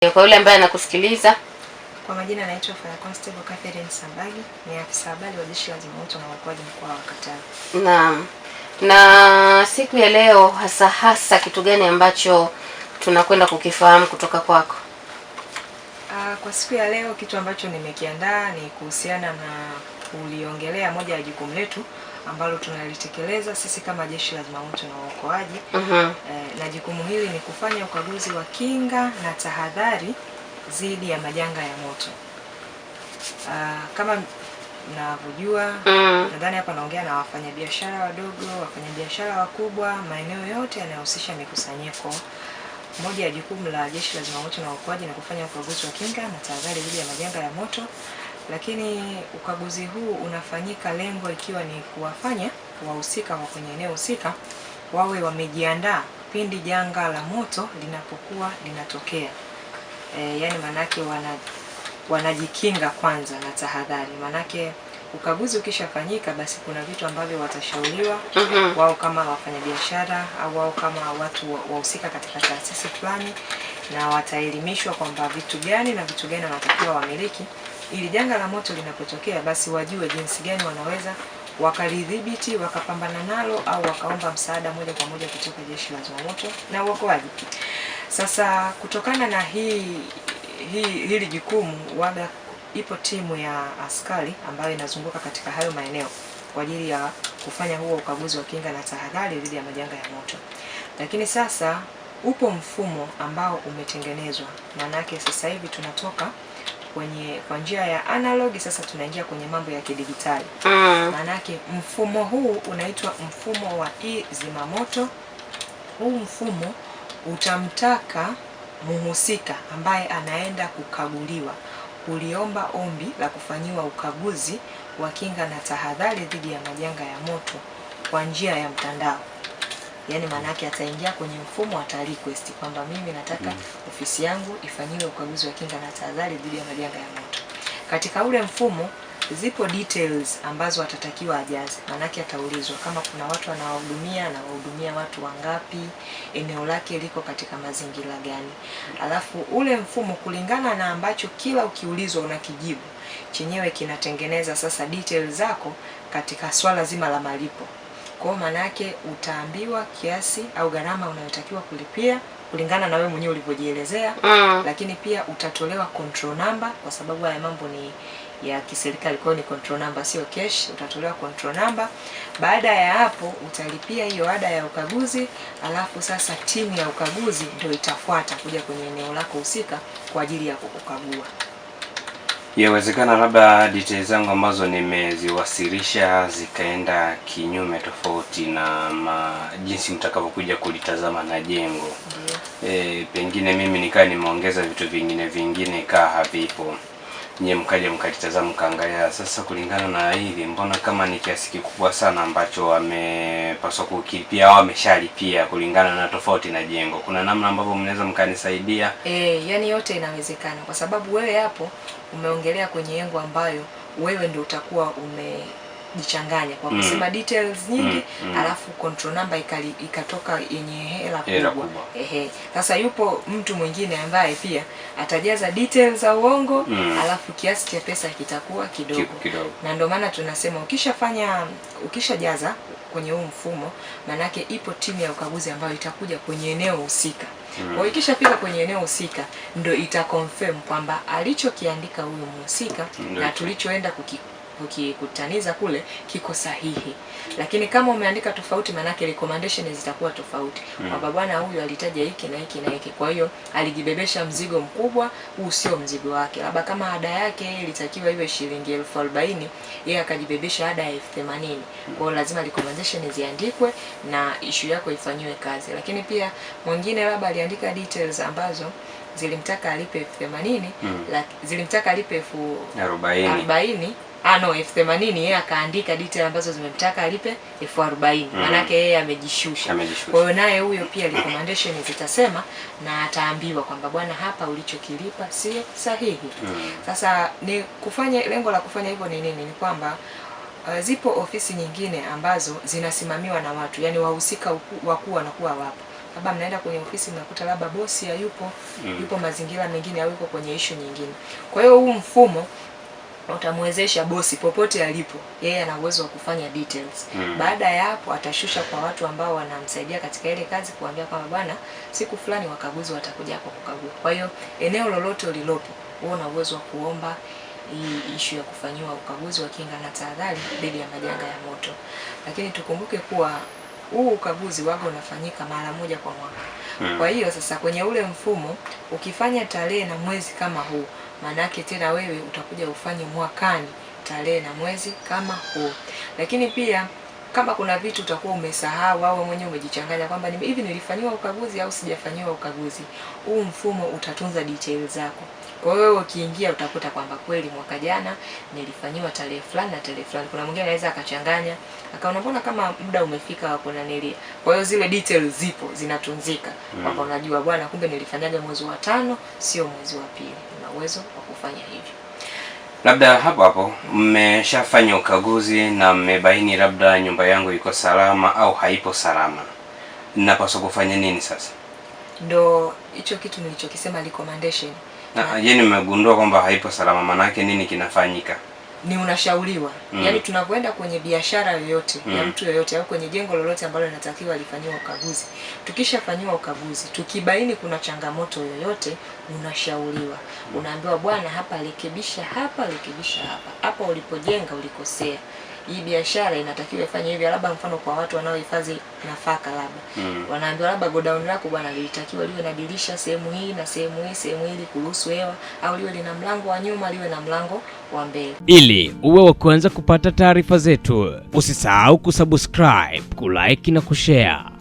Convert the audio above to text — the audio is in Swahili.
Kwa yule ambaye anakusikiliza, kwa majina naitwa Fire Constable Catherine Sambagi, ni afisa habari wa Jeshi la Zimamoto na Uokoaji mkoa wa Katavi. Naam. Na siku ya leo hasa kitu gani ambacho tunakwenda kukifahamu kutoka kwako? Kwa siku ya leo kitu ambacho nimekiandaa ni kuhusiana na kuliongelea moja ya jukumu letu ambalo tunalitekeleza sisi kama Jeshi la Zimamoto na Uokoaji. Na jukumu hili ni kufanya ukaguzi wa kinga na tahadhari dhidi ya majanga ya moto. Kama mnavyojua, nadhani hapa naongea na wafanyabiashara wadogo, wafanyabiashara wakubwa, maeneo yote yanayohusisha mikusanyiko. Moja ya jukumu la Jeshi la Zimamoto na Uokoaji ni kufanya ukaguzi wa kinga na tahadhari dhidi ya majanga ya moto. Lakini ukaguzi huu unafanyika lengo ikiwa ni kuwafanya wahusika wa kwenye eneo husika wawe wamejiandaa pindi janga la moto linapokuwa linatokea. Yani manake wanajikinga kwanza na tahadhari. Manake ukaguzi ukishafanyika, basi kuna vitu ambavyo watashauriwa wao kama wafanyabiashara au wao kama watu wahusika katika taasisi fulani, na wataelimishwa kwamba vitu gani na vitu gani wanatakiwa wamiliki ili janga la moto linapotokea basi wajue jinsi gani wanaweza wakalidhibiti, wakapambana nalo au wakaomba msaada moja kwa moja kutoka Jeshi la Zimamoto na Uokoaji. Sasa kutokana na hili jukumu, waga ipo timu ya askari ambayo inazunguka katika hayo maeneo kwa ajili ya kufanya huo ukaguzi wa kinga na tahadhari dhidi ya majanga ya moto. Lakini sasa upo mfumo ambao umetengenezwa. Maanake sasa hivi tunatoka kwa njia ya analog, sasa tunaingia kwenye mambo ya kidijitali. Maanake mfumo huu unaitwa mfumo wa e-zimamoto. Huu mfumo utamtaka muhusika ambaye anaenda kukaguliwa kuliomba ombi la kufanyiwa ukaguzi wa kinga na tahadhari dhidi ya majanga ya moto kwa njia ya mtandao. Yani manake ataingia kwenye mfumo, ata request kwamba mimi nataka ofisi yangu ifanyiwe ukaguzi wa kinga na tahadhari dhidi ya majanga ya moto. Katika ule mfumo zipo details ambazo atatakiwa ajaze. Manake ataulizwa kama kuna watu anawahudumia, na wahudumia watu wangapi, eneo lake liko katika mazingira gani. Alafu ule mfumo kulingana na ambacho kila ukiulizwa unakijibu, chenyewe kinatengeneza sasa details zako katika swala zima la malipo. Kwa manake utaambiwa kiasi au gharama unayotakiwa kulipia kulingana na wewe mwenyewe ulivyojielezea. Lakini pia utatolewa control number, kwa sababu haya mambo ni ya kiserikali, kwa ni control number sio cash. Utatolewa control number. Baada ya hapo utalipia hiyo ada ya ukaguzi, alafu sasa timu ya ukaguzi ndio itafuata kuja kwenye eneo lako husika kwa ajili ya kukagua. Yawezekana labda details zangu ambazo nimeziwasilisha zikaenda kinyume tofauti na jinsi mtakavyokuja kulitazama na jengo. Pengine mimi nikaa nimeongeza vitu vingine kaa havipo. Nye mkaja mkalitazama mkaangalia, sasa kulingana na hili mbona kama ni kiasi kikubwa sana ambacho wamepaswa kukilipia au wameshalipia kulingana na tofauti na jengo. Kuna namna ambavyo mnaweza mkanisaidia? Yani yote inawezekana, kwa sababu wewe hapo umeongelea kwenye yengo ambayo wewe ndio utakuwa umejichanganya kwa kusema details nyingi. Alafu control number ikatoka yenye hela kubwa. Sasa yupo mtu mwingine ambaye pia atajaza details za uongo, alafu kiasi cha pesa kitakuwa kidogo. Na ndio maana tunasema ukishajaza kwenye huu mfumo, manake ipo timu ya ukaguzi ambayo itakuja kwenye eneo husika. Kwa ikishafika kwenye eneo husika ndio itaconfirm kwamba alichokiandika huyu mhusika na tulichoenda kukikutaniza kule kiko sahihi. Lakini kama umeandika tofauti, manake recommendation zitakuwa tofauti. Kwamba bwana huyu alitaja hiki na hiki na hiki, kwa hiyo alijibebesha mzigo mkubwa, huu sio mzigo wake. Labda kama ada yake ilitakiwa iwe shilingi 40,000, yeye akajibebesha ada ya 80,000. Kwa hiyo lazima recommendation ziandikwe na issue yako ifanywe kazi. Lakini pia mwingine labda aliandika details ambazo zilimtaka alipe 80,000, zilimtaka alipe 40,000. 80,000 yeye akaandika detail ambazo zimemtaka alipe 40,000. Manake yeye amejishusha. Kwa hiyo naye huyo pia recommendation zitasema na ataambiwa kwamba bwana, hapa ulichokilipa si sahihi. Sasa lengo la kufanya hivyo ni nini? Ni kwamba zipo ofisi nyingine ambazo zinasimamiwa na watu, yani wahusika wakuu wanakuwa wapo. labda mnaenda kwenye ofisi mnakuta labda bosi hayupo, yupo mazingira mengine au yuko kwenye issue nyingine. Kwa hiyo huu mfumo utamwezesha bosi popote alipo, yeye ana uwezo wa kufanya details. Baada ya hapo atashusha kwa watu ambao wanamsaidia katika ile kazi, kuambia kwamba bwana, siku fulani wakaguzi watakuja hapo kukagua. Kwa hiyo eneo lolote ulilopo, wewe una uwezo wa kuomba hii issue ya kufanyiwa ukaguzi wa kinga na tahadhari dhidi ya majanga ya moto. Lakini tukumbuke kuwa huu ukaguzi waga unafanyika mara moja kwa mwaka. Kwa hiyo sasa kwenye ule mfumo ukifanya tarehe na mwezi kama huu, maana yake tena wewe utakuja ufanye mwakani tarehe na mwezi kama huu. Lakini pia kama kuna vitu utakuwa umesahau au mwenyewe umejichanganya kwamba hivi nilifanyiwa ukaguzi au sijafanyiwa ukaguzi, huu mfumo utatunza details zako. Kwa hiyo ukiingia utakuta kwamba kweli mwaka jana nilifanyiwa tarehe fulani na tarehe fulani. Kuna mwingine anaweza akachanganya, akaona mbona kama muda umefika wa kunanilia. Kwa hiyo zile details zipo, zinatunzika. Kwamba unajua bwana, kumbe nilifanyaga mwezi wa 5 sio mwezi wa 2. Una uwezo wa kufanya hivyo. Labda hapo mmeshafanya ukaguzi na mmebaini labda nyumba yangu iko salama au haipo salama, ninapaswa kufanya nini sasa? Ndo hicho kitu nilichokisema, recommendation. Je, nimegundua kwamba haipo salama, maana yake nini kinafanyika? Ni unashauriwa. Yaani tunapoenda kwenye biashara yoyote ya mtu yoyote au kwenye jengo lolote ambalo linatakiwa lifanyiwe ukaguzi, tukishafanyiwa ukaguzi, tukibaini kuna changamoto yoyote, unashauriwa. Unaambiwa bwana, hapa rekebisha hapa, rekebisha hapa. Hapa ulipojenga ulikosea. Hii biashara inatakiwa ifanye hivi, labda mfano kwa watu wanaohifadhi nafaka labda. Wanaambiwa labda godown lako bwana lilitakiwa liwe na dirisha sehemu hii na sehemu hii, sehemu hii kuruhusu hewa, au liwe lina mlango wa nyuma, liwe na mlango wa mbele. Ili uwe wa kwanza kupata taarifa zetu, usisahau kusubscribe, kulike na kushare.